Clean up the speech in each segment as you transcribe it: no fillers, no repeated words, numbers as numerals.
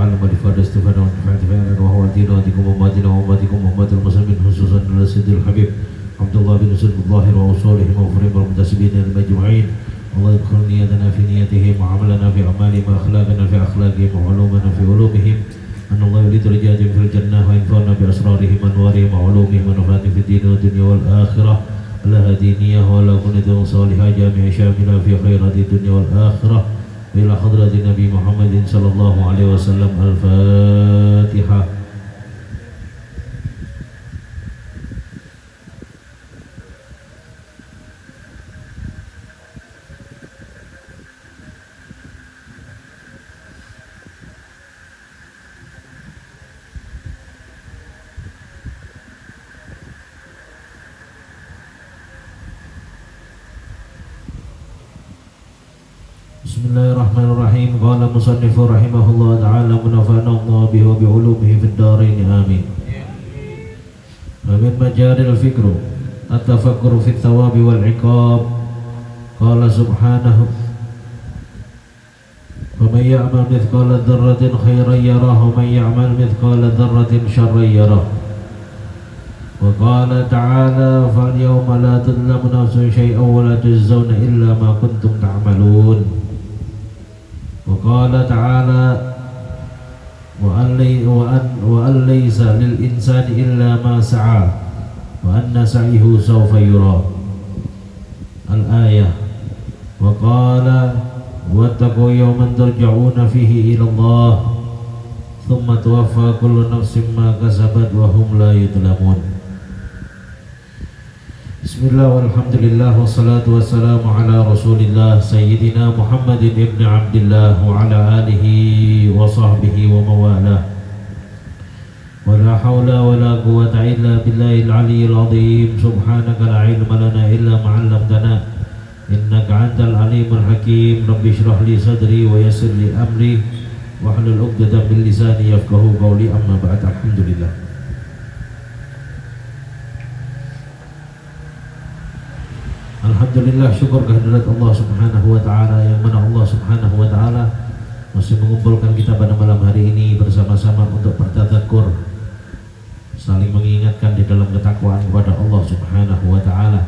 وعلم الإفادة استفادة ونفعت فعلا وهو دين وديكم ومادنا ومادكم وماد المسلمين خصوصا على سيد الحبيب عبد الله بن سلم الظاهر وأصوله مغفرين والمنتسبين المجمعين. الله يدخل نيتنا في نيتهم وعملنا في أعمالهم وأخلاقنا في أخلاقهم وعلومنا في علومهم. أن الله يريد رجاجهم في الجنة وينفعنا بأسرارهم وأنوارهم وعلومهم ونفعنا في الدين والدنيا والآخرة. لها دينية ولا كنت صالحة جامع شاملة في خيرات الدنيا والآخرة. إلى حضرة النبي محمد صلى الله عليه وسلم. الفاتحة. Bismillahirrahmanirrahim. Qala musannifu rahimahullah ta'ala munafa'na Allah bihi wa bi'ulumihi fid dharain amin. Amin. Majaril fikru at-tafakkuru fit thawabi wal iqab. Qala subhanahu wa man ya'mal mithqala dzarratin khairan yarah wa man ya'mal mithqala dzarratin syarran yarah. Wa qala ta'ala fal yawma la tudlamu nafsun syai'an wa la tujzauna illa ma kuntum ta'malun. وقال تعالى وأن ليس للإنسان إلا ما سعى وأن سعيه سوف يرى. الآية. وقال واتقوا يوما ترجعون فيه إلى الله ثم توفى كل نفس ما كسبت وهم لا يظلمون. Bismillah walhamdulillah wassalatu wassalamu ala rasulillah sayyidina Muhammadin ibn Abdillah wa ala alihi wa sahbihi wa mawalah. Wa la hawla wa la quwwata illa billahil aliyyil azim. Subhanaka la ilma lana illa ma 'allamtana innaka antal alimul hakim. Rabbi shrah li sadri wa yassir li amri wahlul 'uqdatam min lisani yafqahu qawli. Amma ba'd. Alhamdulillah. Alhamdulillah, syukur kehadirat Allah subhanahu wa ta'ala, yang mana Allah subhanahu wa ta'ala masih mengumpulkan kita pada malam hari ini bersama-sama untuk bertadzakur, saling mengingatkan di dalam ketakwaan kepada Allah subhanahu wa ta'ala.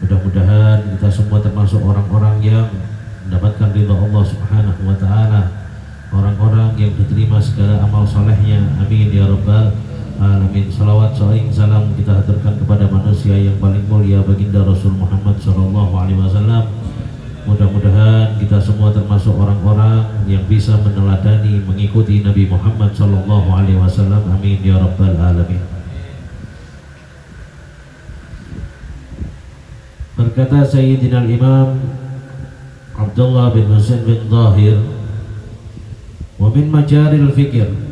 Mudah-mudahan kita semua termasuk orang-orang yang mendapatkan ridha Allah subhanahu wa ta'ala, orang-orang yang diterima segala amal salehnya. Amin ya rabbal alamin. Salawat salam kita haturkan kepada manusia yang paling mulia, baginda Rasul Muhammad SAW. Mudah-mudahan kita semua termasuk orang-orang yang bisa meneladani, mengikuti Nabi Muhammad SAW. Amin ya rabbal alamin. Berkata Sayyidina Imam Abdullah bin Husain bin Zahir, wa min majaril fikir,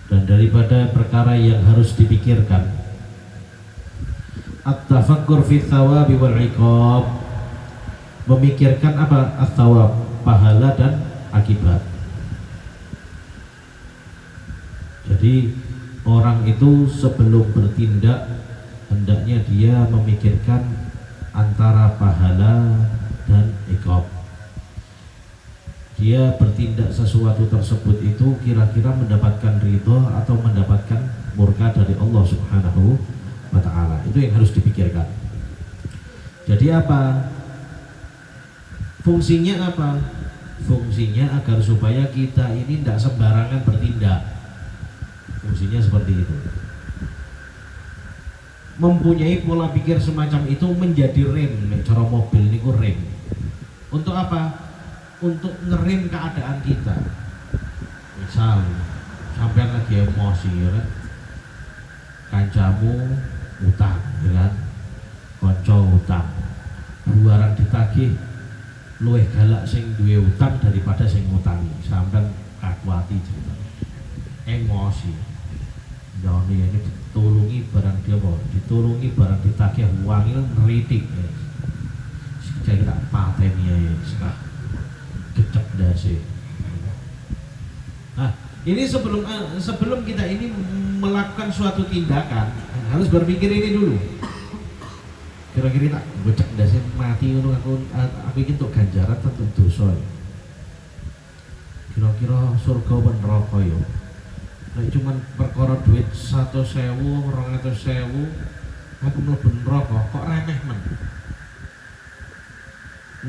dan daripada perkara yang harus dipikirkan, at-tafakkur fi thawabi wal iqab, memikirkan apa? At-thawab, pahala dan akibat. Jadi orang itu sebelum bertindak hendaknya dia memikirkan antara pahala dan iqab. Dia bertindak sesuatu tersebut itu kira-kira mendapatkan ridho atau mendapatkan murka dari Allah subhanahu wa ta'ala. Itu yang harus dipikirkan. Jadi apa? Fungsinya apa? Fungsinya agar supaya kita ini tidak sembarangan bertindak. Fungsinya seperti itu. Mempunyai pola pikir semacam itu menjadi rem. Cara mobil ini rem. Untuk apa? Untuk ngerem keadaan kita. Misal sampai lagi emosi ya kan, kancamu utang ya kan, konco utang, buaran ditagih luwih galak sing duwe utang daripada sing ngutangi, sampai kakuati cerita emosi. Jangan ini ditulungi barang dia ditulungi barang ditagih wangil ngeritik ya. Saya tak pateni ya sekarang kecek dasi. Nah, ini sebelum kita ini melakukan suatu tindakan harus berpikir ini dulu. Kira-kira tak becek dasi mati untuk aku ingin untuk ganjaran tentu dosa. Kira-kira surga apa neraka ya? Nek cuman perkara duit 100.000, 200.000, aku mlebu neraka kok remeh men.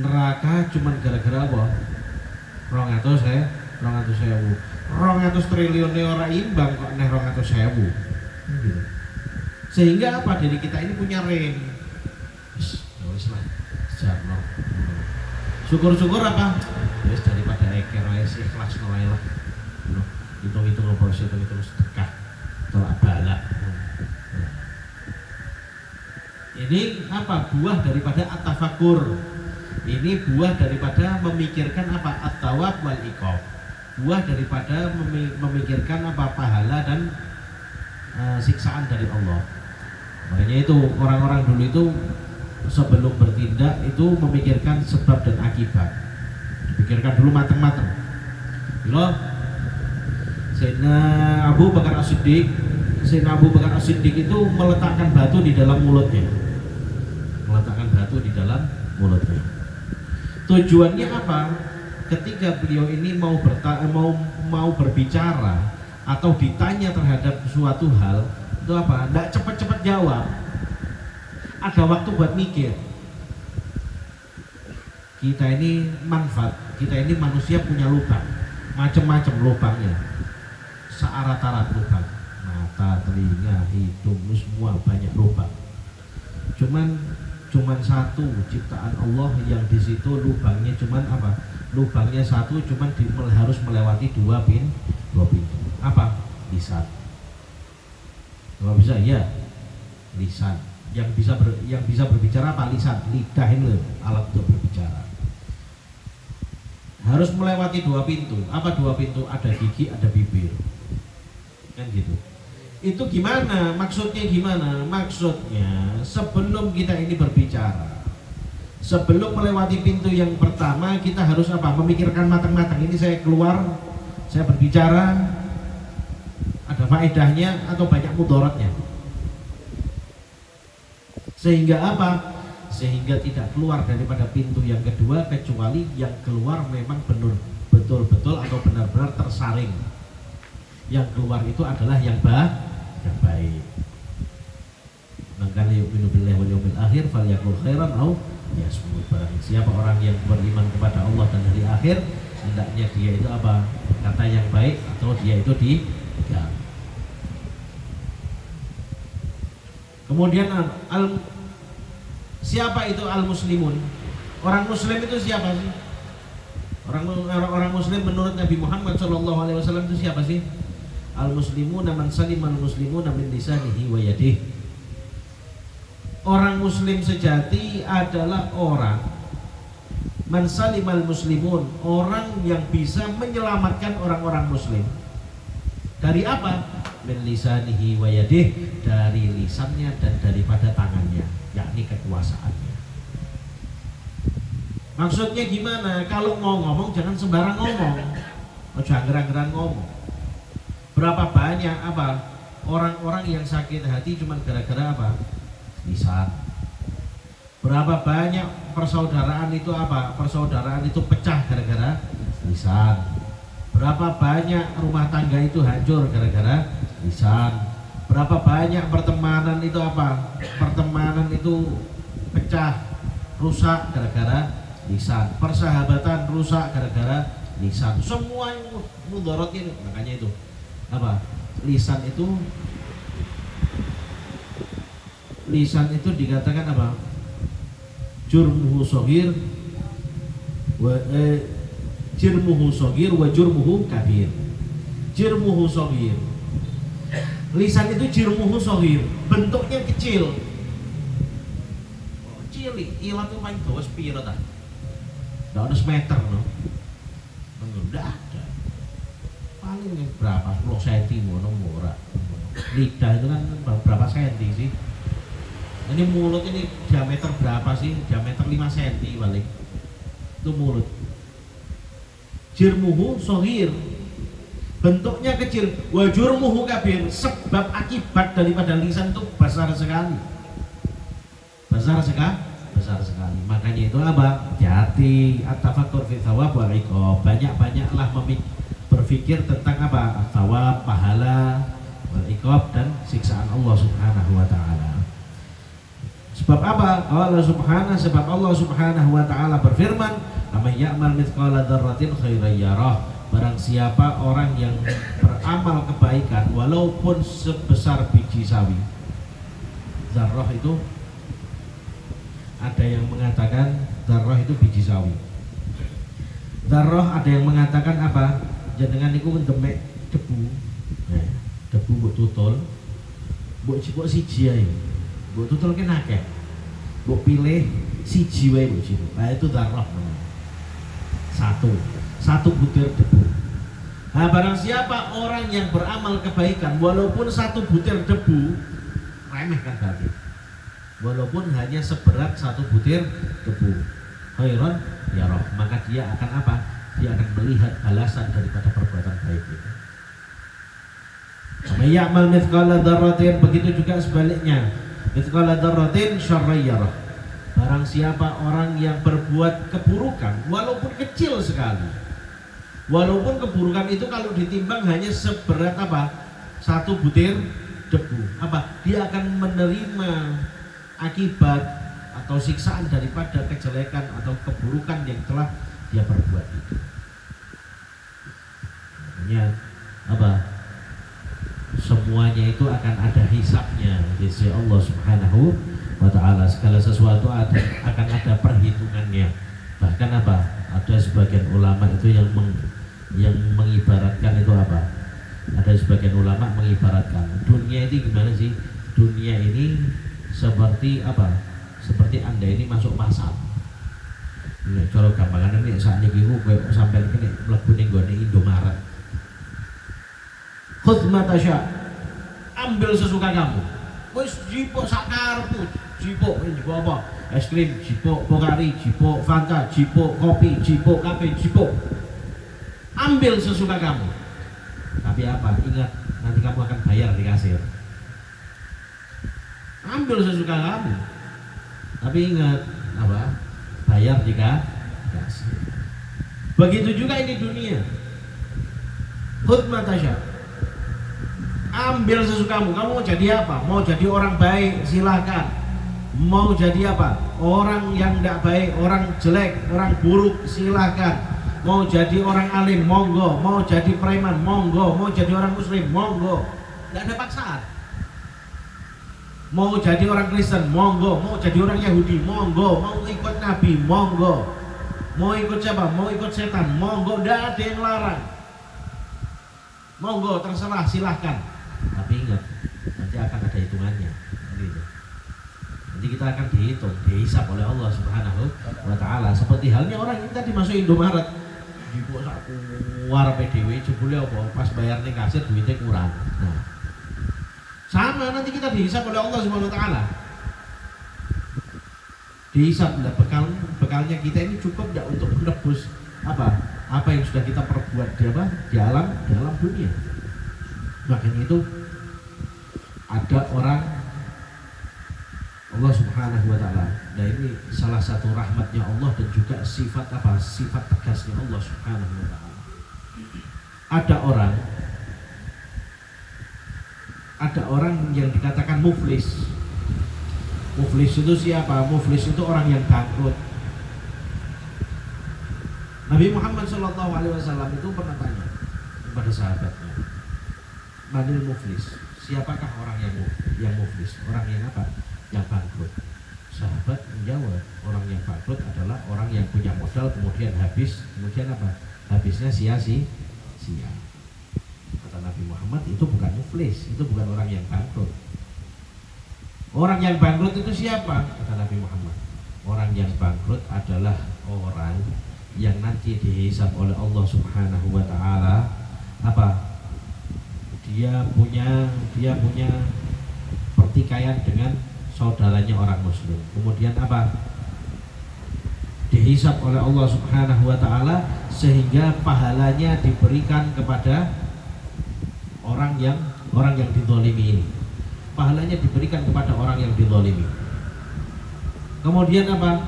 Neraka cuman gara-gara apa? 200.000. 200 triliunnya ora imbang kok neh 200.000. Gitu. Sehingga apa? Diri kita ini punya ring. Wis lah. Jarno. Syukur-syukur apa? Wis daripada eker wis ikhlas wae lah. Hitung-hitung apa sih itu sedekah. Tolak balak. Ini apa? Buah daripada at-tafakkur. Ini buah daripada memikirkan apa? At-tawab wal iqab. Buah daripada memikirkan apa? Pahala dan siksaan dari Allah. Makanya itu orang-orang dulu itu sebelum bertindak itu memikirkan sebab dan akibat. Dipikirkan dulu matang-matang. Bila Sayyidina Abu Bakar As-Siddiq itu meletakkan batu di dalam mulutnya. Tujuannya apa? Ketika beliau ini mau berbicara atau ditanya terhadap suatu hal, itu apa? Tidak cepat-cepat jawab. Ada waktu buat mikir. Kita ini manfaat, kita ini manusia punya lubang, macam-macam lubangnya, searat-arat lubang, mata, telinga, hidung, semua banyak lubang. Cuman satu ciptaan Allah yang di situ lubangnya cuman apa? Lubangnya satu, cuman harus melewati dua pintu. Apa? Lisan. Kalau bisa ya lisan. Yang bisa berbicara apa? Lisan. Lidah ini alat untuk berbicara. Harus melewati dua pintu. Apa dua pintu? Ada gigi, ada bibir. Kan gitu. Itu gimana? Maksudnya gimana? Maksudnya sebelum kita ini berbicara, sebelum melewati pintu yang pertama, kita harus apa? Memikirkan matang-matang. Ini saya keluar, saya berbicara, ada faedahnya atau banyak mudaratnya. Sehingga apa? Sehingga tidak keluar daripada pintu yang kedua, kecuali yang keluar memang betul-betul atau benar-benar tersaring. Yang keluar itu adalah yang baik. Maka yu'minu billahi wal yawmil akhir falyaqul khairan aw yasmut. Barang siapa orang yang beriman kepada Allah dan hari akhir, hendaknya dia itu apa? Kata yang baik atau dia itu diam. Kemudian siapa itu al-muslimun? Orang muslim itu siapa sih? Orang muslim menurut Nabi Muhammad SAW itu siapa sih? Al-muslimuna man salimal muslimuna min lisanihi wa yadihi. Orang muslim sejati adalah orang man salimal muslimun, orang yang bisa menyelamatkan orang-orang muslim. Dari apa? Min lisanihi wa yadihi, dari lisannya dan daripada tangannya, yakni kekuasaannya. Maksudnya gimana? Kalau mau ngomong jangan sembarang ngomong. Ojo angger-anggeran ngomong. Berapa banyak apa orang-orang yang sakit hati cuma gara-gara apa? Lisan. Berapa banyak persaudaraan itu apa? Persaudaraan itu pecah gara-gara lisan. Berapa banyak rumah tangga itu hancur gara-gara lisan. Berapa banyak pertemanan itu apa? Pertemanan itu pecah, rusak gara-gara lisan. Persahabatan rusak gara-gara lisan. Semua yang mudarat ini, makanya itu apa? Lisan itu dikatakan apa? Jurmuhu shagir wa jirmuhu shagir wa jurmuhu kabir. Jirmuhu shagir. Lisan itu jirmuhu shagir, bentuknya kecil. Cilik, ilat itu paling dawa sepiro ta? Ndak ada semeter no. Enggak ada. Paling berapa? 10 cm ngono ora. Lidah itu kan berapa senti sih? Ini mulut ini diameter berapa sih? Diameter 5 cm paling. Itu mulut. Jirmuhu shagir. Bentuknya kecil. Wa jurmuhu kabir. Sebab akibat daripada lisan itu besar sekali. besar sekali. Makanya itu apa? Hati-hati, at-tafakkur fi thawab wal iqab. Banyak-banyaklah berpikir tentang apa? Thawab, pahala, wal iqab, dan siksaan Allah Subhanahu wa taala. Sebab apa? Sebab Allah Subhanahu wa taala berfirman, "Amay ya'mal mithqala dzarratin khairan yarah." Barang siapa orang yang beramal kebaikan walaupun sebesar biji sawi. Zarrah itu ada yang mengatakan zarrah itu biji sawi. Zarrah ada yang mengatakan apa? Jenengan niku demek debu. Nah, debu mbok tutul. Mbok siji ae. Mbok tutul kene akeh. Mbok pilih siji wae mbok cilik. Nah itu zarrah namanya. Satu butir debu. Nah, barang siapa orang yang beramal kebaikan walaupun satu butir debu, remeh kan berarti. Walaupun hanya seberat satu butir debu, khairan yarah, maka dia akan apa? Dia akan melihat balasan daripada perbuatan baik itu. Sama ya'mal mithqala dzarratin, begitu juga sebaliknya. Mithqala dzarratin syarran yarah. Barang siapa orang yang berbuat keburukan walaupun kecil sekali, walaupun keburukan itu kalau ditimbang hanya seberat apa? Satu butir debu, apa? Dia akan menerima akibat atau siksaan daripada kejelekan atau keburukan yang telah dia perbuat itu. Makanya apa? Semuanya itu akan ada hisabnya di sisi Allah Subhanahu wa taala. Segala sesuatu akan ada perhitungannya. Bahkan apa? Ada sebagian ulama itu yang mengibaratkan itu apa? Ada sebagian ulama mengibaratkan dunia ini gimana sih? Dunia ini seperti apa? Seperti Anda ini masuk pasar. Ini cara gampangan ini saat ini kowe sampai kene mlebu ning gone Indomaret. Khudh ma tasya. Ambil sesuka kamu. Wis jipuk sak karepmu. Jipuk ini apa? Es krim, jipuk Pokari, jipuk Fanta, jipuk kopi, jipuk kafe, jipuk. Ambil sesuka kamu. Tapi apa? Ingat, nanti kamu akan bayar di kasir. Ambil sesuka kamu. Tapi ingat, apa? Bayar di kasir. Begitu juga ini dunia. Khudh ma tasya. Ambil sesukamu. Kamu mau jadi apa? Mau jadi orang baik, silahkan. Mau jadi apa? Orang yang tidak baik, orang jelek, orang buruk, silahkan. Mau jadi orang alim, monggo. Mau jadi preman, monggo. Mau jadi orang muslim, monggo. Tidak ada paksaan. Mau jadi orang Kristen, monggo. Mau jadi orang Yahudi, monggo. Mau ikut Nabi, monggo. Mau ikut siapa? Mau ikut setan, monggo. Tidak ada yang larang. Monggo, terserah, silahkan. Tapi ingat, nanti akan ada hitungannya. Gitu. Nanti kita akan dihitung, dihisab oleh Allah Subhanahu wa taala. Seperti halnya orang yang tadi masuk Indomaret, jipuk sak warepe dhewe jebule apa pas bayar ning kasir duitnya kurang. Nah. Sama nanti kita dihisab oleh Allah Subhanahu wa taala. Dihisab bekalnya kita ini cukup enggak untuk menebus apa? Apa yang sudah kita perbuat di alam dunia. Makanya itu ada orang Allah Subhanahu wa taala. Nah ini salah satu rahmatnya Allah dan juga sifat tegasnya Allah Subhanahu wa taala. Ada orang yang dikatakan muflis. Muflis itu siapa? Muflis itu orang yang bangkrut. Nabi Muhammad SAW itu pernah tanya kepada sahabatnya, manil muflis, siapakah orang yang muflis? Orang yang apa? Yang bangkrut. Sahabat menjawab, orang yang bangkrut adalah orang yang punya modal kemudian habis, kemudian apa? Habisnya sia-sia. Kata Nabi Muhammad, itu bukan muflis, itu bukan orang yang bangkrut. Orang yang bangkrut itu siapa? Kata Nabi Muhammad, orang yang bangkrut adalah orang yang nanti dihisab oleh Allah Subhanahu wa taala apa? Dia punya pertikaian dengan saudaranya orang muslim. Kemudian apa? Dihisab oleh Allah Subhanahu wa taala sehingga pahalanya diberikan kepada orang yang dizalimi ini. Pahalanya diberikan kepada orang yang dizalimi. kemudian apa?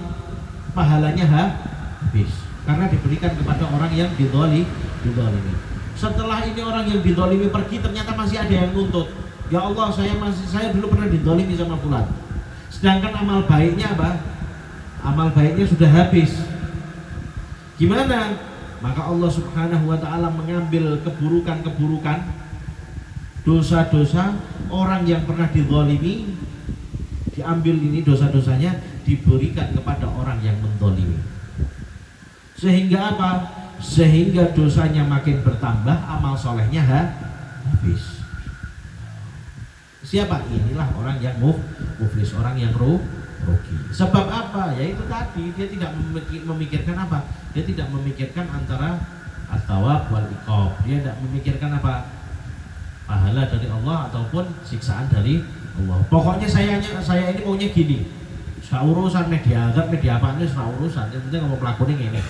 Pahalanya habis karena diberikan kepada orang yang dizalimi. Setelah ini orang yang dizalimi pergi, ternyata masih ada yang nuntut. Ya Allah, saya dulu pernah dizalimi sama fulan. Sedangkan amal baiknya apa? Amal baiknya sudah habis. Gimana? Maka Allah Subhanahu wa taala mengambil keburukan-keburukan, dosa-dosa orang yang pernah dizalimi, diambil ini dosa-dosanya diberikan kepada orang yang menzalimi. Sehingga apa? Sehingga dosanya makin bertambah, amal solehnya habis. Siapa? Inilah orang yang muflis, orang yang rugi. Sebab apa? Yaitu tadi dia tidak memikirkan apa? Dia tidak memikirkan antara at-thawab wal iqab. Dia tidak memikirkan apa? Pahala dari Allah ataupun siksaan dari Allah. Pokoknya saya ini maunya gini. Saurusan media agak media apa ini saurusan. Yang penting ngomong pelakunya ini.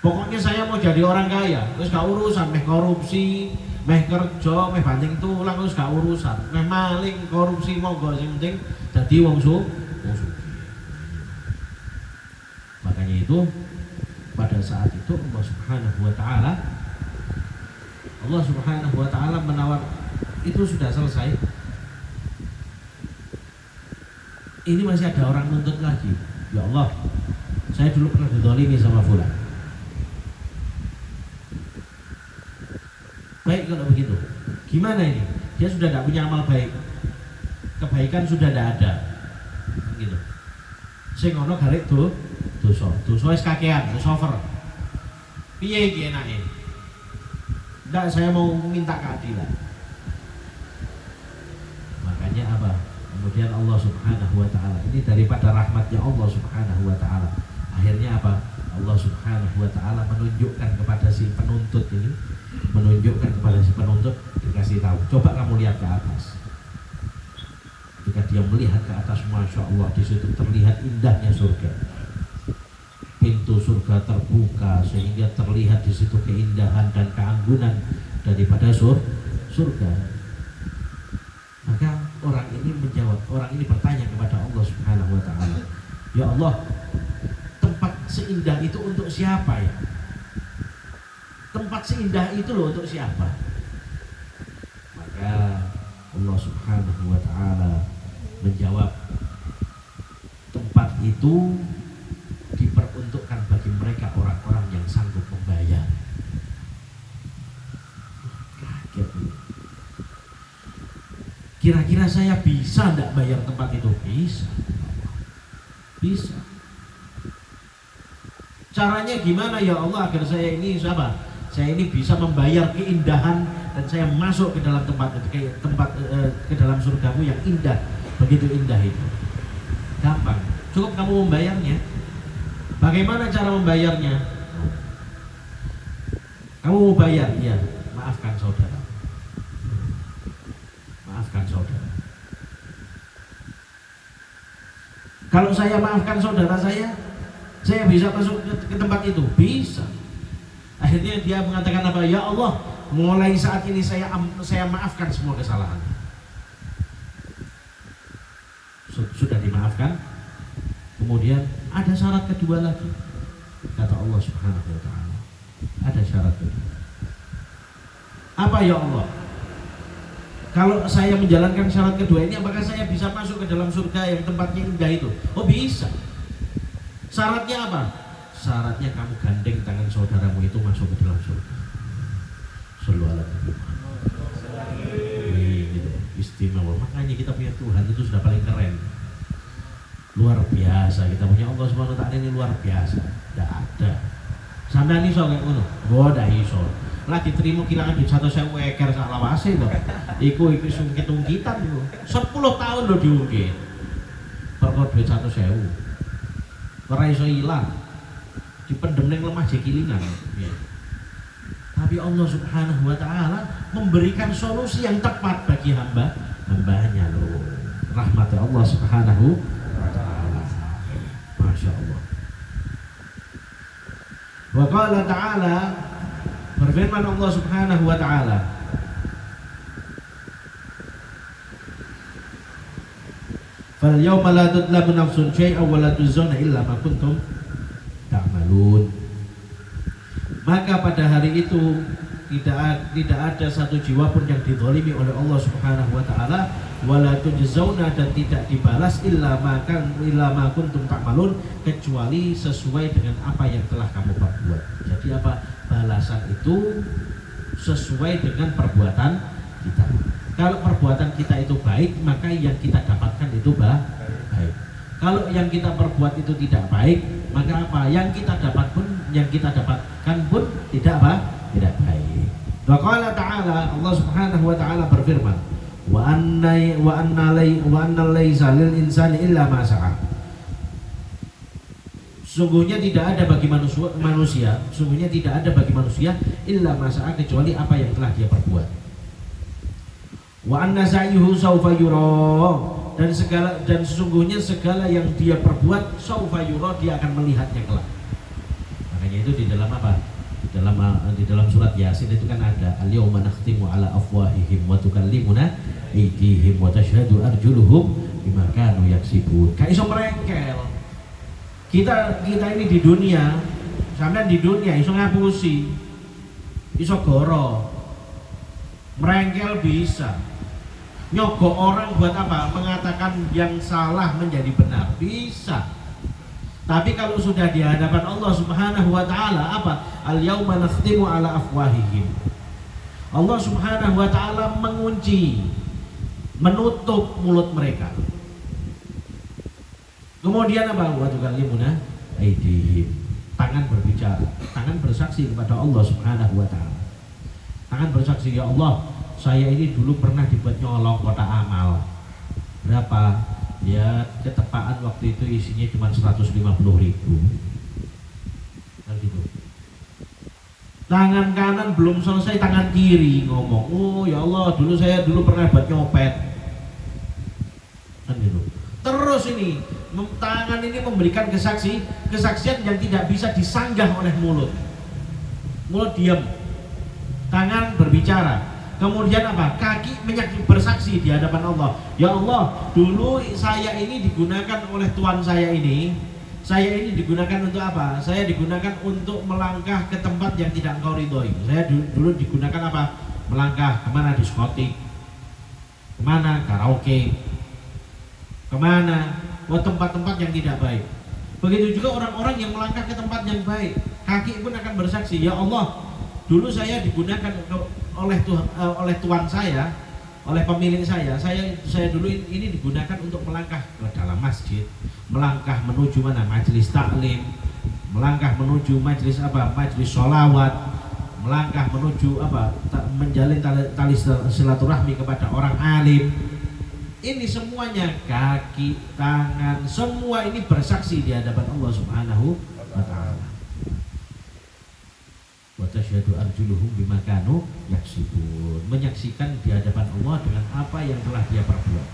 Pokoknya saya mau jadi orang kaya. Terus gak urusan meh korupsi, meh kerja, meh banting tulang, terus gak urusan. Meh maling, korupsi monggo, yang penting jadi wong sugih. Makanya itu pada saat itu Allah Subhanahu wa taala menawar, itu sudah selesai. Ini masih ada orang nuntut lagi. Ya Allah, saya dulu pernah dizalimi sama fulan. Baik kalau begitu, gimana ini? Dia sudah tidak punya amal baik, kebaikan sudah tidak ada, gitu. Sing ono garek dosa wis kakean, wis over. Piye iki enake? Ndak, saya mau minta keadilan. Makanya apa? Kemudian Allah Subhanahu wa taala, ini daripada rahmatnya Allah Subhanahu wa taala. Akhirnya apa? Allah Subhanahu wa taala menunjukkan kepada si penuntut ini, dikasih tahu, coba kamu lihat ke atas. Ketika dia melihat ke atas, masya Allah, di situ terlihat indahnya surga. Pintu surga terbuka sehingga terlihat di situ keindahan dan keanggunan daripada surga. Maka orang ini menjawab, orang ini bertanya kepada Allah Subhanahu wa taala, ya Allah, tempat seindah itu untuk siapa ya? Tempat seindah itu loh untuk siapa? Maka Allah Subhanahu wa taala menjawab, tempat itu diperuntukkan bagi mereka orang-orang yang sanggup membayar. Kaget. Kira-kira saya bisa enggak bayar tempat itu? Bisa. Caranya gimana ya Allah agar saya ini saya ini bisa membayar keindahan dan saya masuk ke dalam ke dalam surgamu yang indah, begitu indah itu. Gampang, cukup kamu membayarnya. Bagaimana cara membayarnya? Kamu mau bayar? Iya, maafkan saudara. Kalau saya maafkan saudara saya bisa masuk ke tempat itu? Bisa. Akhirnya dia mengatakan apa? Ya Allah, mulai saat ini saya maafkan semua kesalahan. Sudah dimaafkan. Kemudian ada syarat kedua lagi. Kata Allah Subhanahu wa taala, ada syarat kedua. Apa ya Allah? Kalau saya menjalankan syarat kedua ini, apakah saya bisa masuk ke dalam surga yang tempatnya indah itu? Oh, bisa. Syaratnya apa? Syaratnya kamu gandeng tangan saudaramu itu masuk ke dalam surga. Sallallahu alaihi wasallam. Gitu, istimewa. Makanya kita punya Tuhan itu sudah paling keren. Luar biasa, kita punya Allah Subhanahu wa taala ini luar biasa. Tidak ada. Sampeyan iso kayak ngono? Oh, ndak iso. Lah diterima kilangan di 100.000 eker sak lawase lho. Iku sungkit-ungkitan lho. 10 tahun lho diungkit. Perkara duit 100.000. Ora iso ilang. Dipendem ning lemah jekilingan. Tapi Allah Subhanahu wa taala memberikan solusi yang tepat bagi hambanya loh. Rahmat Allah Subhanahu wa taala. Masya Allah. Wa qala ta'ala, berfirman Allah Subhanahu wa taala, Fal yauma la tudlamu nafsun syai'an wa la tujzauna illa ma kuntum ta'malun. Maka pada hari itu tidak ada satu jiwa pun yang dizalimi oleh Allah Subhanahu wa taala, wala tujzauna, dan tidak dibalas illa ma kuntum ta'malun, kecuali sesuai dengan apa yang telah kamu perbuat. Jadi apa? Balasan itu sesuai dengan perbuatan kita. Kalau perbuatan kita itu baik, maka yang kita dapatkan itu baik. Kalau yang kita perbuat itu tidak baik, maka apa? Yang kita dapatkan pun tidak baik. Wa qala ta'ala, Allah Subhanahu wa taala berfirman, wa anna laisa lil insani illa ma sa'a. Sungguhnya tidak ada bagi manusia illa ma sa'a, kecuali apa yang telah dia perbuat. Wa anna sa'yuhu sawfa yura, dan sesungguhnya segala yang dia perbuat sawfa yura, dia akan melihatnya kelak. Makanya itu di dalam apa? Di dalam surat Yasin itu kan ada al-yauma nakhtimu ala afwahihim wa tukallimuna aydihim wa tashhadu arjuluhum bima kanu yaksibun. Kayak iso merengkel. Kita ini di dunia, sampean di dunia iso ngapusi, iso goro, merengkel bisa, nyogok orang buat apa? Mengatakan yang salah menjadi benar bisa. Tapi kalau sudah di hadapan Allah Subhanahu wa taala, apa? Al-yauma nakhtimu ala afwahihim. Allah Subhanahu wa taala mengunci, menutup mulut mereka. Kemudian apa? Wa tukallimuna aydihim. Tangan berbicara, tangan bersaksi kepada Allah Subhanahu wa taala. Tangan bersaksi, ya Allah, saya ini dulu pernah dibuat nyolong kotak amal. Berapa? Ya, ketepaan waktu itu isinya cuma 150.000. Kan gitu. Tangan kanan belum selesai, tangan kiri ngomong, oh ya Allah, saya dulu pernah buat nyopet. Kan gitu. Terus ini tangan ini memberikan kesaksian yang tidak bisa disanggah oleh mulut. Mulut diam, tangan berbicara. Kemudian apa? Kaki bersaksi di hadapan Allah. Ya Allah, dulu saya ini digunakan oleh Tuhan saya ini digunakan untuk apa? Saya digunakan untuk melangkah ke tempat yang tidak Engkau ridhoi. Saya dulu digunakan apa? Melangkah kemana? Diskotik, kemana? Karaoke, kemana? Tempat-tempat yang tidak baik. Begitu juga orang-orang yang melangkah ke tempat yang baik, kaki pun akan bersaksi. Ya Allah, dulu saya digunakan oleh Tuhan saya, oleh pemilik saya dulu ini digunakan untuk melangkah ke dalam masjid, melangkah menuju mana? Majelis taklim, melangkah menuju majelis apa? Majelis sholawat, melangkah menuju apa? Menjalin tali silaturahmi kepada orang alim. Ini semuanya, kaki, tangan, semua ini bersaksi di hadapan Allah Subhanahu wa ta'ala. Wa tashhadu arjuluhum bima kanu yaksibun, menyaksikan di hadapan Allah dengan apa yang telah dia perbuat.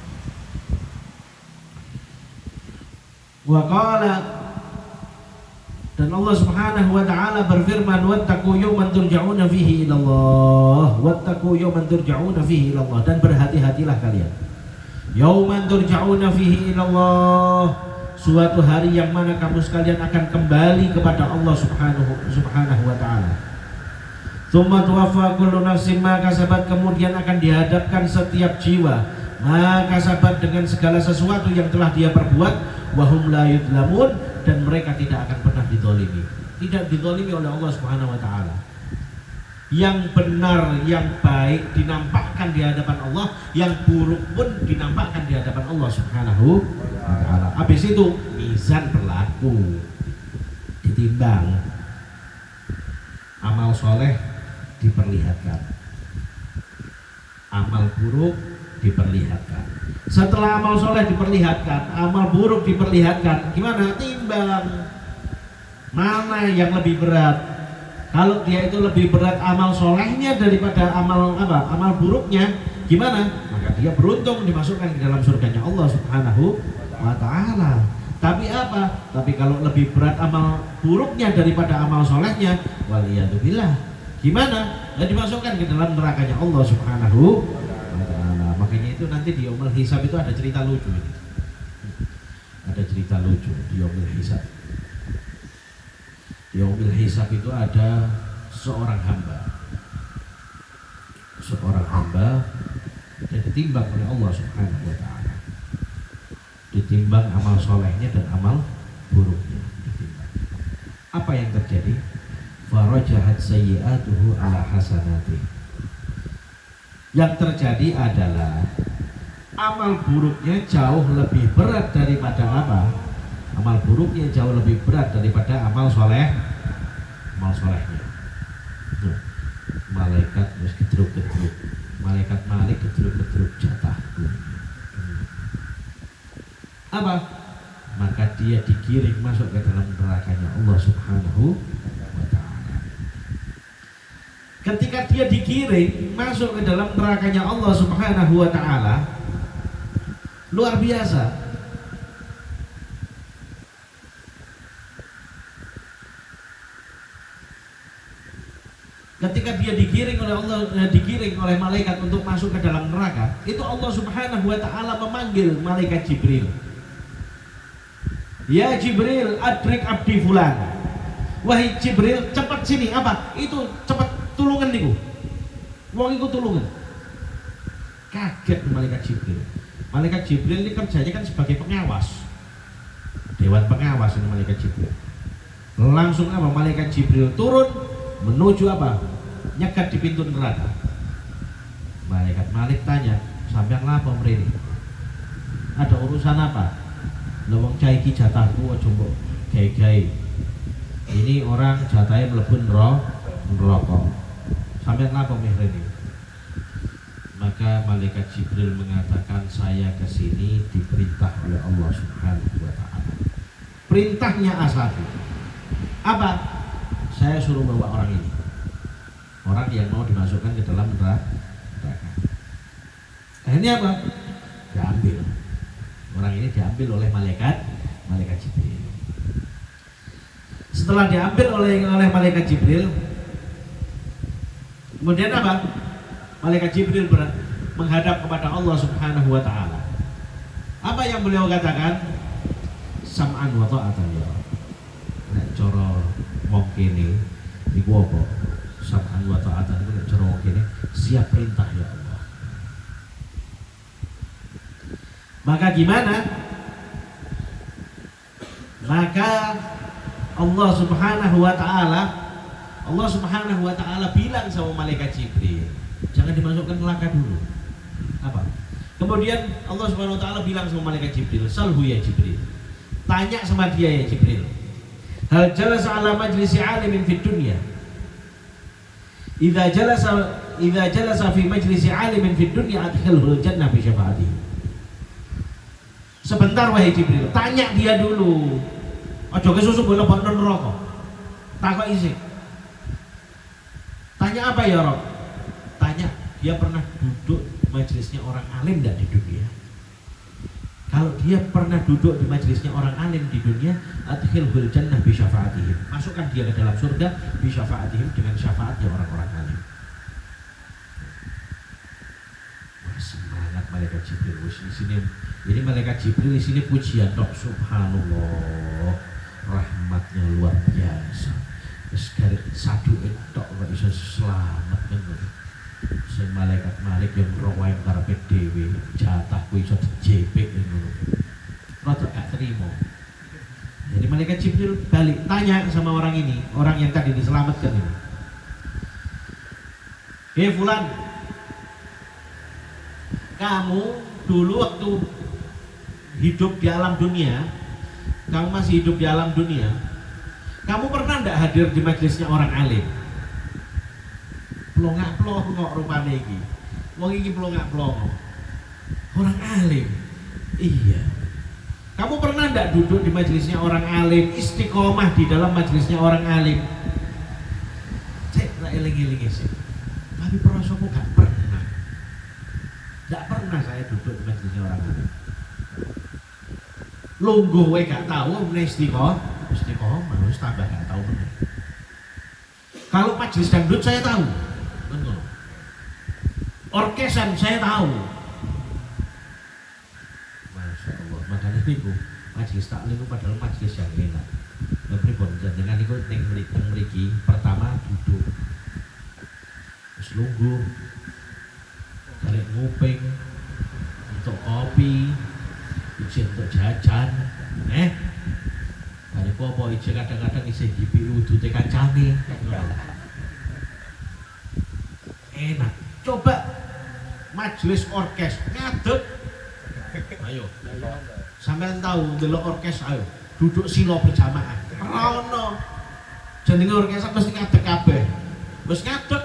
Wa qala, dan Allah Subhanahu wa ta'ala berfirman, wattaqu yawman turja'una fihi ilallah, wattaqu yawman turja'una fihi ilallah, dan berhati-hatilah kalian. Yawman turja'una fihi ilallah, suatu hari yang mana kamu sekalian akan kembali kepada Allah Subhanahu wa ta'ala. Tsumma tuwaffa kullu nafsin ma kasabat, kemudian akan dihadapkan setiap jiwa ma kasabat, dengan segala sesuatu yang telah dia perbuat, wa hum la yudlamun, dan mereka tidak akan pernah dizalimi. Tidak dizalimi oleh Allah Subhanahu wa ta'ala. Yang benar, yang baik dinampakkan di hadapan Allah, yang buruk pun dinampakkan di hadapan Allah Subhanahu wa ta'ala. Habis itu mizan berlaku, ditimbang. Amal soleh diperlihatkan, amal buruk diperlihatkan. Setelah amal soleh diperlihatkan, amal buruk diperlihatkan, gimana? Timbang mana yang lebih berat. Kalau dia itu lebih berat amal solehnya daripada amal buruknya, gimana? Maka dia beruntung dimasukkan ke dalam surganya Allah Subhanahu wa ta'ala. Tapi apa? Tapi kalau lebih berat amal buruknya daripada amal solehnya, waliyadzubillah, gimana? Dimasukkan ke dalam nerakanya Allah Subhanahu wa ta'ala. Makanya itu nanti di yaumul hisab itu ada cerita lucu ini. cerita lucu di Yaumil Hisab. Di Yaumil Hisab itu ada seorang hamba yang ditimbang oleh Allah Subhanahu wa Ta'ala, ditimbang amal solehnya dan amal buruknya ditimbang. Apa yang terjadi? Farajahat sayyi'atuhu ala hasanati. Yang terjadi adalah amal buruknya jauh lebih berat daripada apa? Amal buruknya jauh lebih berat daripada amal solehnya. Malaikat terus gedruk-gedruk, malaikat Malik gedruk-gedruk jatah. Apa? Maka dia digiring masuk ke dalam nerakanya Allah Subhanahu wa Ta'ala. Ketika dia digiring masuk ke dalam nerakanya Allah Subhanahu wa Ta'ala, luar biasa. Ketika dia digiring oleh malaikat untuk masuk ke dalam neraka, itu Allah Subhanahu wa Ta'ala memanggil malaikat Jibril. Ya Jibril, adrik abdi fulan. Wahai Jibril, cepat sini. Apa? Itu cepat tulungan niku. Wong iku tulungan. Kaget malaikat Jibril. Malaikat Jibril ini kerjanya kan sebagai pengawas. Dewan pengawas ini malaikat Jibril. Langsung apa? Malaikat Jibril turun menuju apa? Nyegat di pintu neraka. Malaikat Malik tanya, sampeyan ngapa mrene? Ada urusan apa? Lawang cah iki jatahku aja mbok gawe-gawe. Ini orang jatahnya mlebu neraka. Sampeyan ngapa mrene? Maka malaikat Jibril mengatakan, saya kesini diperintah oleh Allah Subhanahu wa Ta'ala. Perintahnya A1. Apa? Saya suruh bawa orang ini, orang yang mau dimasukkan ke dalam neraka. Akhirnya apa? Diambil. Orang ini diambil oleh malaikat Jibril. Setelah diambil oleh malaikat Jibril, kemudian apa? Malaikat Jibril menghadap kepada Allah Subhanahu wa Ta'ala. Apa yang beliau katakan? Sam'an wa ta'atan ya. Nek cara wong kene iku apa? Sam'an wa ta'atan iku nek cara wong kene siap perintah ya Allah. Maka gimana? Maka Allah Subhanahu wa Ta'ala bilang sama malaikat Jibril, jangan dimasukkan neraka dulu. Apa? Kemudian Allah Subhanahu wa Ta'ala bilang sama malaikat Jibril, salhu ya Jibril. Tanya sama dia ya Jibril. Hal jalasa ala majlisi alimin fid dunya. Idza jalasa fi majlisi alimin fid dunya adkhilhu jannah bi syafaatihi. Sebentar wahai Jibril, tanya dia dulu. Aja kesusu boleh lebokno neraka. Takok isih. Tanya apa ya Rob? Tanya dia pernah duduk di majelisnya orang alim enggak di dunia? Kalau dia pernah duduk di majelisnya orang alim di dunia, adkhilhul jannah bi syafaatihim. Masukkan dia ke dalam surga bi syafaatihim, dengan syafaatnya orang-orang alim. Wah, semangat malaikat Jibril di sini. Ini malaikat Jibril di sini pujian dok, subhanallah, rahmatnya luar biasa. Sekarang satu itu nggak bisa selamat kan? Sing malaikat Malik yang merawai karepe dhewe, jatahku iso dijepek ngono. Rada gak terima. Jadi malaikat Jibril balik tanya sama orang ini, orang yang tadi diselamatkan ini. Hei fulan, kamu dulu waktu hidup di alam dunia, kamu masih hidup di alam dunia, kamu pernah enggak hadir di majelisnya orang alim? Plongak-plongok rupane iki. Wong iki plongak-plongok. Orang alim. Iya. Kamu pernah enggak duduk di majelisnya orang alim, istiqomah di dalam majelisnya orang alim? Cek ra eling-eling sih. Tapi perasaanku gak pernah. Enggak pernah saya duduk di majelisnya orang alim. Lungguh wae gak tahu meneh istiqomah wis tambah gak tahu meneh. Kalau majelis dangdut saya tahu. Betul. Orkesan saya tahu. Masya Allah, makanya itu Majelis taklim itu padahal majelis yang enak. Lha pripun jenengan niku ning mriki pertama duduk. Terus lungguh. Balik nguping untuk kopi, izin untuk jajan, dari popo izin kadang-kadang isi GPU udute kancane. Enak. Coba majelis orkes ngadeg. Ayo. Sampeyan tahu ndelok orkes ayo, duduk sila berjamaah. Ora ono. Jenenge orkes mesti ngadeg kabeh. Wis ngadeg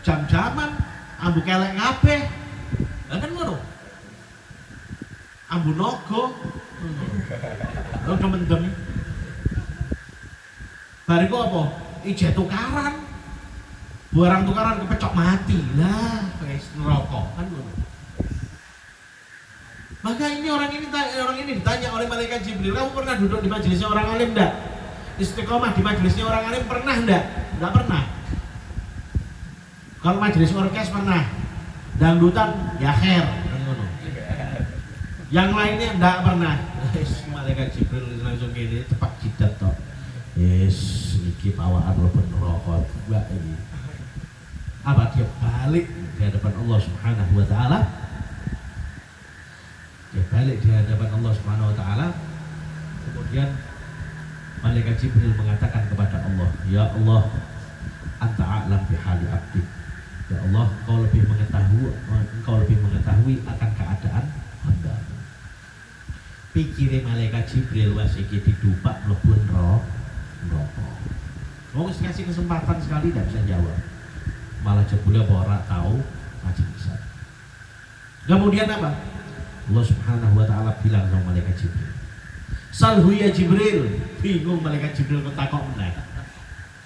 jam-jaman ambu kelek kabeh. Lah kan ngono. Ambu naga. Udah mendem. Bariku apa? Ije tukaran. Barang tukaran kepecok mati. Lah, wis neraka kan ngono. Maka ini orang ini ditanya oleh malaikat Jibril, kamu pernah duduk di majelisnya orang alim enggak? Istiqomah di majelisnya orang alim pernah enggak? Enggak pernah. Kalau majelis orkes pernah. Dangdutan ya khair kan ngono. Yang lainnya enggak pernah. Malaikat Jibril langsung gini tepak jidat tok. Yes, iki pawaan robot neraka mbak ini. Apa dia balik di hadapan Allah Subhanahu wa taala? Dia balik di hadapan Allah Subhanahu wa taala. Kemudian malaikat Jibril mengatakan kepada Allah, "Ya Allah, anta a'lam bihali abdi." Ya Allah, engkau lebih mengetahui akan keadaan hamba. Pikire malaikat Jibril wis iki didupak mlebu neraka. Wong wis ngasih kesempatan sekali tidak bisa jawab. Malah jebule ora tahu majelisan. Kemudian apa? Allah Subhanahu wa taala bilang sama malaikat Jibril, "Salhu ya Jibril." Bingung malaikat Jibril kok takok meneh.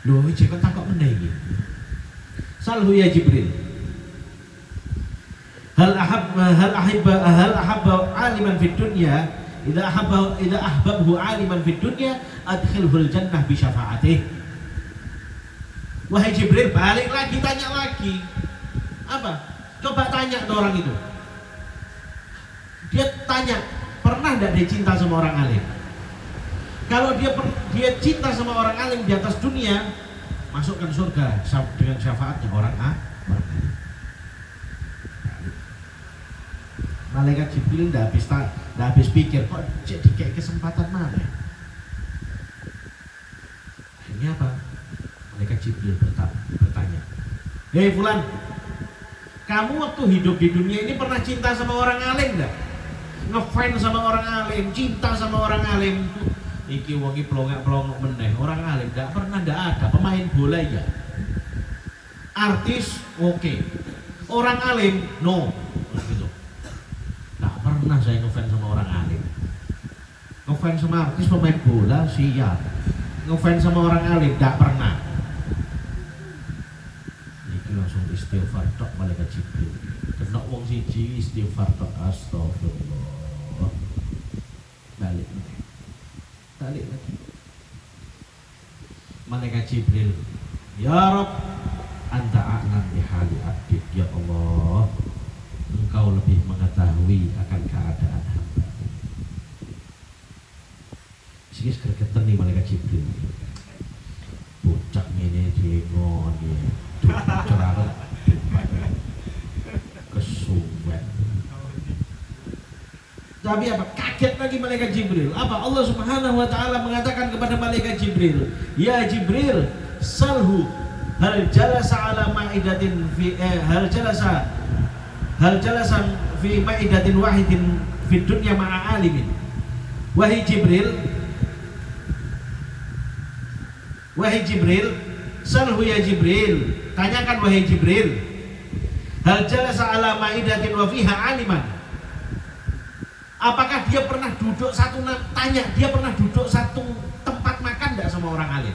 Lho, iki kok takok meneh iki. Salhu ya Jibril. Hal ahabba aliman fid dunya, idza ahbabhu aliman fid dunya adkhilhul jannah bi syafaatih. Wahai Jibril, balik lagi tanya lagi. Apa? Coba tanya ke orang itu. Dia tanya, pernah enggak dia cinta sama orang alim? Kalau dia cinta sama orang alim di atas dunia, masukkan surga dengan syafaatnya orang alim. Malaikat Jibril enggak habis pikir, kok jadi kayak kesempatan mana? Akhirnya apa? Malaikat Jibril bertanya, "Hei fulan, kamu waktu hidup di dunia ini pernah cinta sama orang alim enggak? Ngefans sama orang alim, cinta sama orang alim?" Iki wongi pelongak meneh, orang alim enggak pernah, enggak ada. Pemain bola ya, artis oke. Orang alim no, gitu. Enggak pernah saya ngefans sama orang alim. Ngefans sama artis, pemain bola siap. Ngefans sama orang alim enggak pernah. Iki langsung istighfar tok malaikat Jibril. Kena wong siji istighfar tok, astagfirullah. Balik lagi. Malaikat Jibril, "Ya Rabb, anta a'lam bihali abdik." Ya Allah, engkau lebih mengetahui akan keadaan hamba. Sikis gregetan nih malaikat Jibril. Bocah ngene dengon ya. Cerah kesuwen. Tapi apa? Kaget lagi malaikat Jibril. Apa? Allah Subhanahu wa taala mengatakan kepada malaikat Jibril, "Ya Jibril, salhu hal jalasa ala ma'idatin fi hal jalasa fi ma'idatin wahidin fi dunya ma'a alimin." Wahai Jibril, salhu ya Jibril, tanyakan wahai Jibril, hal jalasa ala ma'idatin wa fiha aliman. Apakah dia pernah duduk dia pernah duduk satu tempat makan enggak sama orang alim?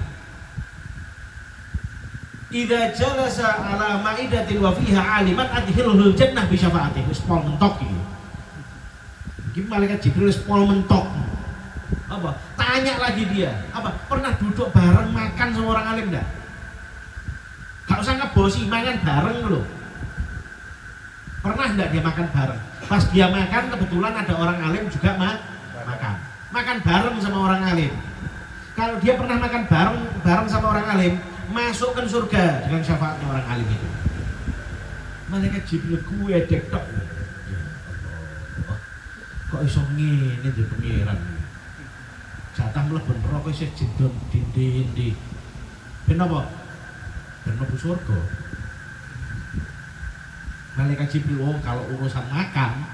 Idza jalasa ala ma'idatin wa fiha aliman adkhilhul jannah bi syafaatih. Wis pol mentok iki. Iki malaikat Jibril wis pol mentok. Apa? Tanya lagi dia. Apa? Pernah duduk bareng makan sama orang alim enggak? Gak usah ngebosi, makan bareng loh. Pernah enggak dia makan bareng? Pas dia makan kebetulan ada orang alim juga makan. makan bareng sama orang alim. Kalau dia pernah makan bareng sama orang alim, masukkan surga dengan syafaatnya orang alim itu. Malaikat Jibril gue dektok. Ya Allah, kok iso ngene di pengiran. Jatah mlebu neraka isih jendon dindi. Ben apa? Ben mlebu surga. Malaikat Jibril kalau urusan makan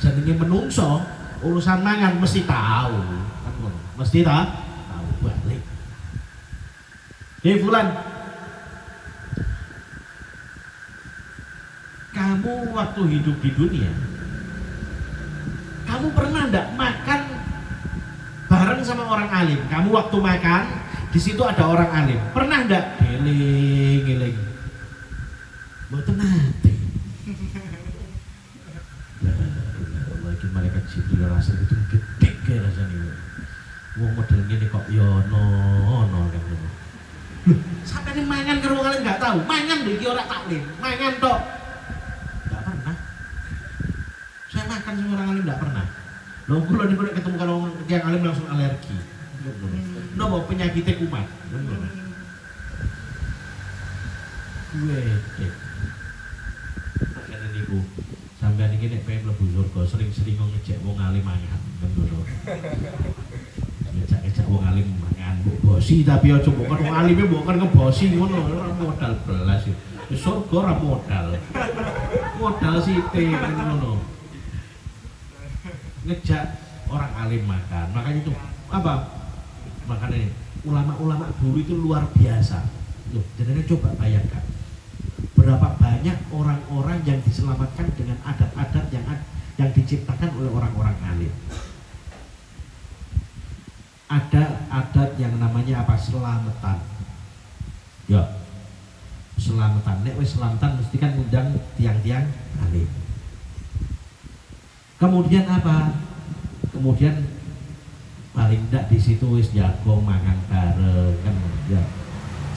jenenge menungso, urusan mangan mesti tahu. Kan ngono. Mesti tahu balik. Fulan, kamu waktu hidup di dunia, kamu pernah enggak makan bareng sama orang alim? Kamu waktu makan, di situ ada orang alim. Pernah enggak? Eling. Mboten nate. Lagi malaikat Jibril rasa itu gede kayak rasanya. Wong model ngene kok ya ono kan. Loh, sampeyan mangan karo wong alim enggak tahu. Mangan lho iki ora taklim. Mangan tok. Enggak pernah. Saya makan sama orang alim enggak pernah. Loh, kula niku nek ketemu karo yang alim langsung alergi. Napa penyakitnya kumat. Dek. Makane niku sampeyan iki nek pengen mlebu surga sering-sering ngejek wong alim mangan. Ngono. Ngejak wong alim mangan mbok bosi tapi aja mbok wong alime mbok kan ngebosi ngono ora modal belas. Wis surga ora modal. Modal sithik ngono. Ngejak orang alim makan. Makanya itu apa? Makanya ulama-ulama dulu itu luar biasa. Loh, jadi coba bayangkan berapa banyak orang-orang yang diselamatkan dengan adat-adat yang diciptakan oleh orang-orang alim. Ada adat yang namanya apa? Selamatan. Ya, selamatan. Nek wis selamatan mesti kan ngundang tiang-tiang alim. Kemudian apa? Kemudian paling ndak di situ wis jago mangan bareng kan ya.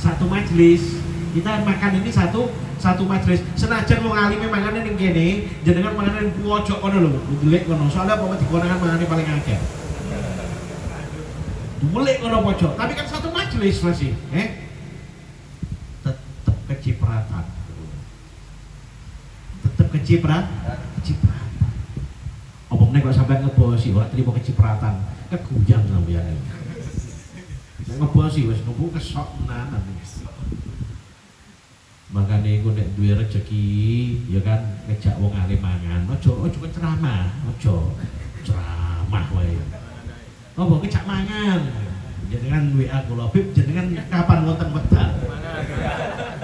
Satu majelis, kita makan ini satu majelis. Senajan wong alime mangane ning kene, jenengan mangane ning pojok kono lho, ndelik kono. Soalnya apa dikonangan mangane paling akeh. Mulai kono pojok, tapi kan satu majelis masih, tetap kecipratan. Tetap kecipratan. Apa meneh kok sampai ngebosi ora trimo kecipratan, keguyang sampeyan. Nek ngebosi wis nunggu kesok tenanan. Makane iku nek duwe rezeki ya kan ngejak wong alim mangan, aja ceramah, aja ceramah wae. Apa kejak mangan? Jenengan WA kula, Bib jenengan kapan wonten wedal?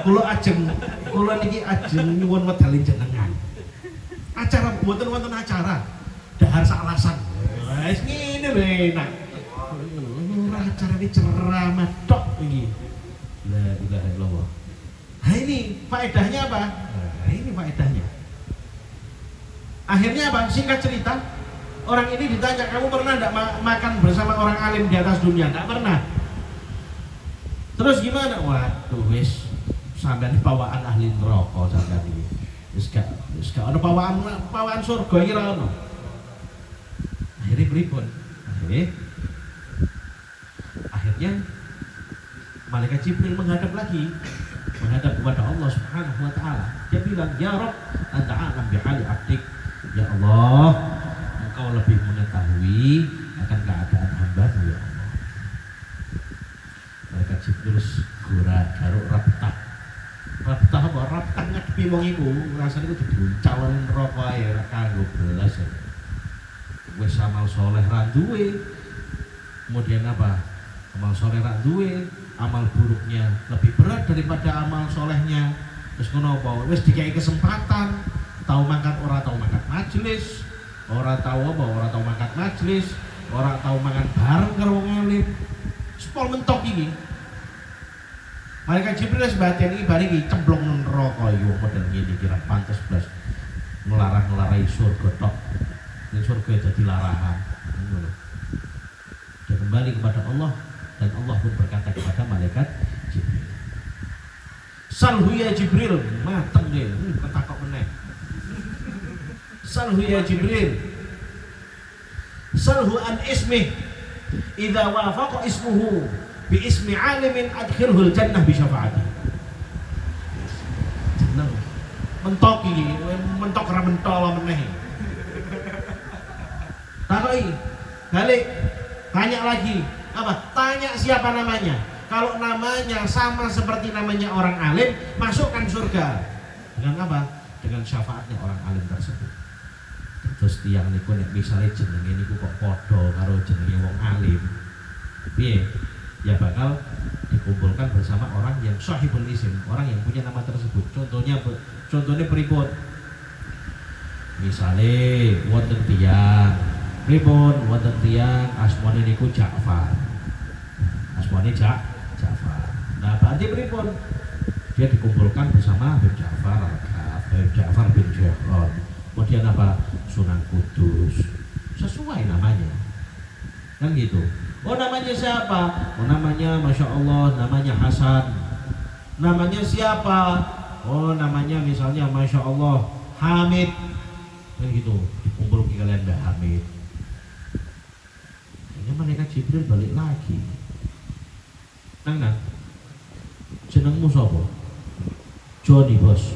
Kula niki ajeng nyuwun wedalin jenengan. Acara mboten wonten acara. Dahar sak alasan. Wis ngene lho enak. Ora acarane ceramah tok iki. La ilaha illallah. Nah ini faedahnya apa? Nah ini faedahnya. Akhirnya apa? Singkat cerita, orang ini ditanya, kamu pernah enggak makan bersama orang alim di atas dunia? Enggak pernah. Terus gimana? Waduh wis sampeyan bawaan ahli neraka sampeyan iki. Wis gak ana pawaan surga iki ra ono. Akhirnya pripun? Akhirnya malaikat Jibril menghadap kepada Allah Subhanahu wa taala. Dia bilang, "Ya Rabb, anta a'lam bihali 'abdik." Ya Allah, Engkau lebih mengetahui akan keadaan hamba-Mu ya Allah. Malaikat Jibril garuk rabtah. Rabtah apa? Rabtah ngadepi wong iku, rasane kudu diuncalon neraka ae ora kanggo belas. Wis amal soleh ra duwe. Kemudian apa? Amal soleh ra duwe, amal buruknya lebih berat daripada amal solehnya. Terus ngono apa? Wis dikai kesempatan, tahu mangkat ora tahu mangkat majelis, ora tahu apa, ora tahu mangkat majelis, ora tahu mangan bareng karo wong alim. Sepol mentok iki. Malaikat Jibril sebagian iki bareng iki cemplung nang neraka yo model ngene kira pantes blas ngelarang-ngelarai surga tok. Ning surga dadi larangan. Ngono. Dia kembali kepada Allah dan Allah pun berkata kepada malaikat Jibril, "Salhu ya Jibril," mateng dia, ketakok meneh. "Salhu ya Jibril. Salhu an ismih." idza wafaqa ismuhu bi ismi alimin adkhilhul jannah bi syafaati. Jeneng mentok iki, mentok ra mentol meneh. Takoki, balik, tanya lagi. Apa? Tanya siapa namanya. Kalau namanya sama seperti namanya orang alim, masukkan surga. Dengan apa? Dengan syafaatnya orang alim tersebut. Terus tiang niku nek misale jenenge niku kok padha karo jenenge wong alim, piye? Ya bakal dikumpulkan bersama orang yang sahibul isim, orang yang punya nama tersebut. Contohnya pripun? Misale wonten tiyang pripun, wonten tiyang asmane niku Ja'far. Asmane Ja'far. Nah, berarti pripun? Dia dikumpulkan bersama Habib Ja'far Al-Kaf, Habib Ja'far bin Jahron. Kemudian apa? Sunan Kudus. Sesuai namanya. Kan gitu. Oh, namanya siapa? Oh, namanya Masya Allah, namanya Hasan. Namanya siapa? Oh, namanya misalnya Masya Allah Hamid. Kan gitu. Dikumpul ke kalian Mbak Hamid. Malaikat Jibril balik lagi. Nang jenengmu sapa? Joni, Bos.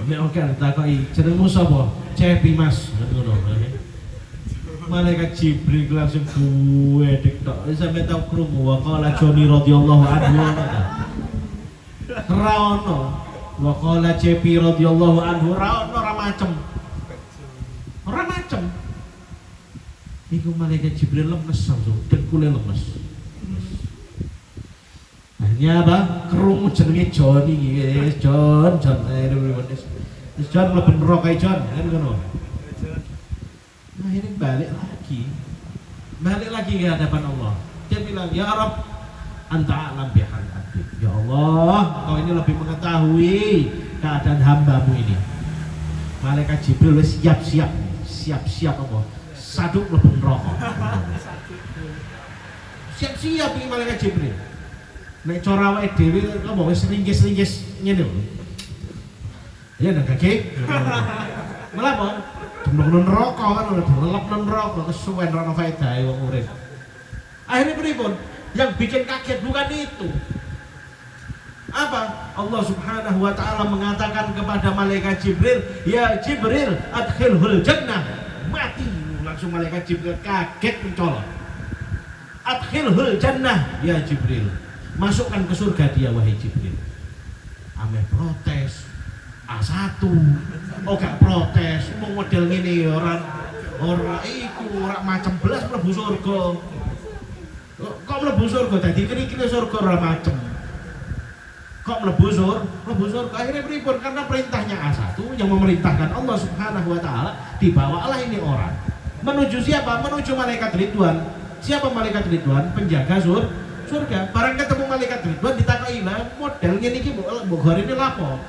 Nek oke takoki jenengmu sapa? Cepi, Mas. Ngono. Malaikat Jibril langsung buedek tok. Sampe tau krungu waqala Joni radhiyallahu anhu. Ra ono. Waqala Cepi radhiyallahu anhu ora macem. Ora macem. Iku malaikat Jibril lemes langsung, dengkule lemes. Akhirnya apa? Krungu jenenge John iki, John. Terus John mlebu neraka John, kan ngono. Nah, ini balik lagi ke hadapan Allah. Dia bilang, "Ya Rabb, anta a'lam bihal abdi." Ya Allah, kau ini lebih mengetahui keadaan hambamu ini. Malaikat Jibril siap-siap apa? Saduk mlebu neraka. Siap-siap iki malaikat Jibril. Nek cara awake dhewe apa wis ringkis-ringkis ngene lho. Ya nang kaki. Melapo? Demlok neraka kan ora delep neraka kesuwen ora faedahe wong urip. Akhirnya pripun? Yang bikin kaget bukan itu. Apa? Allah Subhanahu wa taala mengatakan kepada malaikat Jibril, "Ya Jibril, adkhilhul jannah." Mati langsung malaikat Jibril kaget mencolot. Adkhilhul jannah ya Jibril. Masukkan ke surga dia wahai Jibril. Ameh protes. A1. Oh gak protes, mau model ngene orang macam belas mlebu surga. Kok mlebu surga dadi kiri-kiri surga ora macem. Kok mlebu surga akhirnya pripun? Karena perintahnya A1 yang memerintahkan Allah Subhanahu wa taala, dibawalah ini orang menuju siapa? Menuju malaikat Ridwan. Siapa malaikat Ridwan? Penjaga surga. Barang ketemu malaikat Ridwan ditakoki, "Lah model ngene iki mbok gorene lapo?"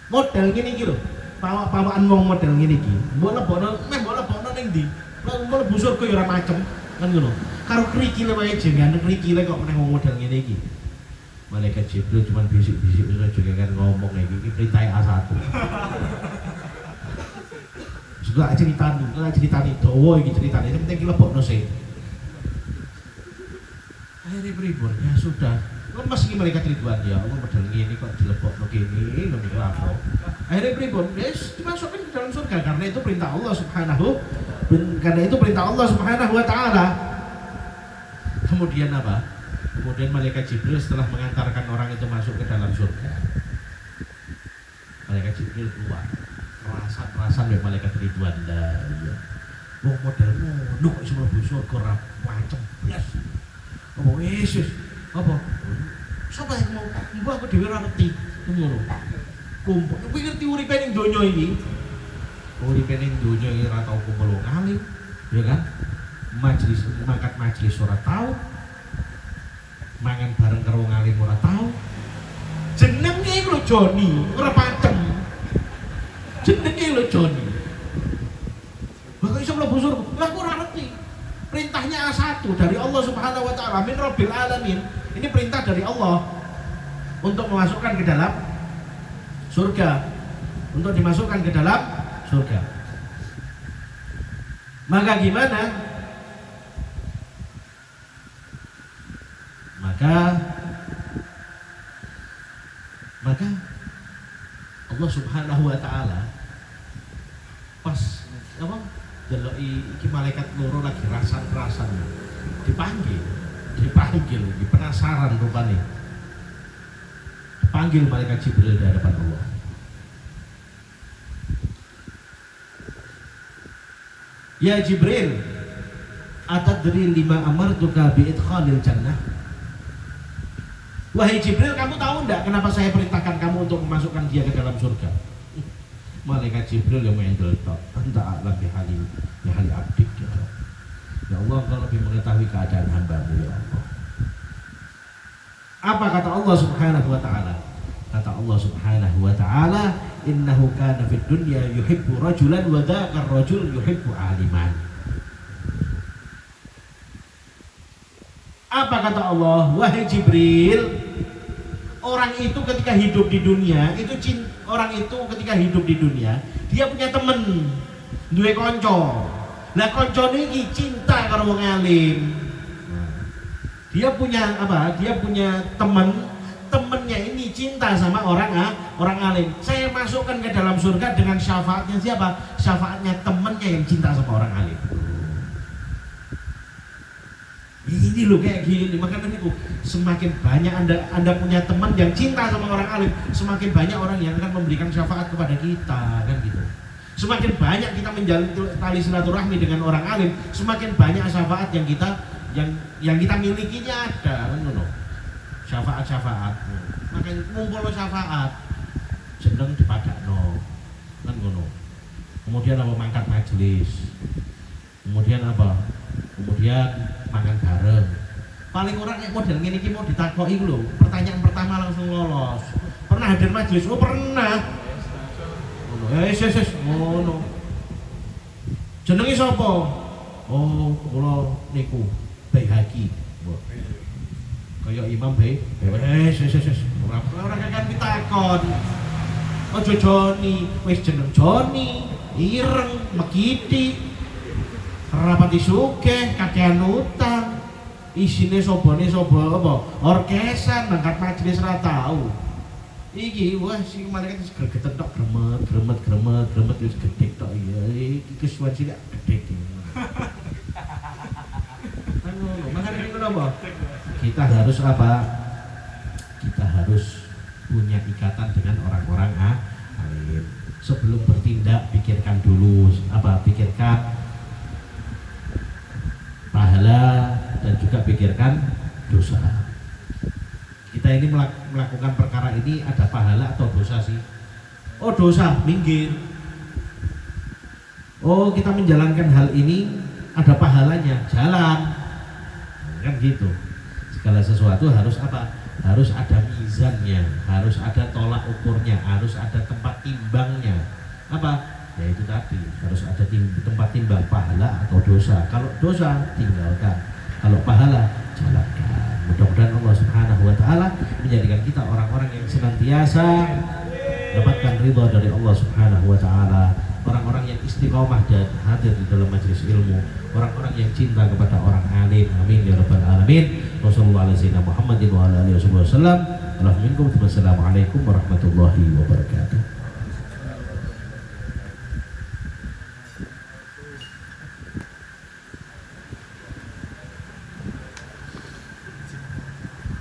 Model ngene iki lho. Pawaan wong model ngene iki. Mbok lebokno ning ndi? Mlebu surga ya ora macem. Kan ngono. Karo krikile wae jenengan krikile kok meneh wong model ngene iki. Malaikat Jibril cuma bisik-bisik terus jenengan ngomong iki perintah A1. Sudah ceritani dawa iki ceritane, sing penting ki lebokno sih. Akhirnya pripun? Ya sudah. Lemes iki malaikat Ridwan, ya Allah model ngene kok dilebokno kene lho niku apa. Akhirnya pripun? Wis dimasukkan ke dalam surga karena itu perintah Allah Subhanahu wa taala. Kemudian apa? Kemudian malaikat Jibril setelah mengantarkan orang itu masuk ke dalam surga. Malaikat Jibril keluar. Rasan ya malaikat Ridwan dah. Iya. Wong modelmu nuk kok iso mlebu surga ora macem blas. Apa wis apa? Sapa yang mau mbah aku dhewe ora ngerti. Ngono. Kumpul. Kowe ngerti uripe ning donya iki? Uripe ning donya iki ora tau kumpul wong alim, ya kan? Mangkat majelis ora tau. Mangan bareng karo wong alim ora tau. Jenenge iku lho Joni, ora pancem. Jenenge lho Joni. Kok iso mlebu surga? Lah aku ora ngerti. Perintahnya A1 dari Allah Subhanahu wa taala, min rabbil alamin. Ini perintah dari Allah untuk memasukkan ke dalam surga. untuk dimasukkan ke dalam surga. Maka gimana? Maka Allah Subhanahu wa taala pas apa deloki iki malaikat loro lagi rasan-rasan dipanggil penasaran rupanya. Panggil malaikat Jibril di hadapan Allah. Ya Jibril, atadri lima amartuka bi idkhalil jannah? Wahai Jibril, kamu tahu enggak kenapa saya perintahkan kamu untuk memasukkan dia ke dalam surga? Malaikat Jibril yang mendel tok, anta a'lam bihali abdik ya Allah. Ya Allah, engkau lebih mengetahui keadaan hamba-Mu ya Allah. Apa kata Allah Subhanahu wa taala? Kata Allah Subhanahu wa taala, innahu kana fid dunya yuhibbu rajulan wa dzakar rajul yuhibbu aliman. Apa kata Allah? Wahai Jibril, orang itu ketika hidup di dunia, ketika hidup di dunia, dia punya temen, duwe konco. Lah koncone iki cinta karo wong alim. Dia punya apa? Dia punya temennya ini cinta sama orang alim. Saya masukkan ke dalam surga dengan syafaatnya siapa? Syafaatnya temennya yang cinta sama orang alim. Ini loh kayak gini, makanya itu semakin banyak anda punya teman yang cinta sama orang alim, semakin banyak orang yang akan memberikan syafaat kepada kita, kan gitu. Semakin banyak kita menjalin tali silaturahmi dengan orang alim, semakin banyak syafaat yang kita milikinya ada, kan ngono. Syafaat. Makanya ngumpul syafaat, jeneng dipadakno, kan ngono. Kemudian apa mangkat majelis, kemudian mangan bareng. Paling orang yang model ngene iki mau ditakoki lho, pertanyaan pertama langsung lolos. Pernah hadir majelis? Oh pernah. Ngono. Ngono. Jenenge sapa? Oh, kula niku Baihaqi. Kaya Imam Ora kan pitakon. Aja Joni, wis jeneng Joni, ireng, mekiti. Rapati sugih, kakean utang. Isine sobane apa? Orkesan, mangkat majelis ra tau. Iki wah sing malaikat wis gregetan tok gremet wis gedhe tok iya. Iki kesuwen sik gedhe. Makanya itu apa? Kita harus apa? Kita harus punya ikatan dengan orang-orang alim. Sebelum bertindak pikirkan dulu pikirkan pahala dan juga pikirkan dosa. Kita ini melakukan perkara ini ada pahala atau dosa sih? Oh dosa, minggir. Oh kita menjalankan hal ini ada pahalanya, jalan. Kan gitu. Segala sesuatu harus apa? Harus ada mizannya, harus ada tolak ukurnya, harus ada tempat timbangnya. Apa? Ya itu tadi, harus ada tempat timbang pahala atau dosa. Kalau dosa tinggalkan, kalau pahala jalankan. Mudah-mudahan Allah Subhanahu wa taala menjadikan kita orang-orang yang senantiasa dapatkan ridha dari Allah Subhanahu wa taala, orang-orang yang istiqomah dan hadir di dalam majelis ilmu, orang-orang yang cinta kepada orang alim. Amin ya rabbal alamin. Wassalamualaikum warahmatullahi wabarakatuh.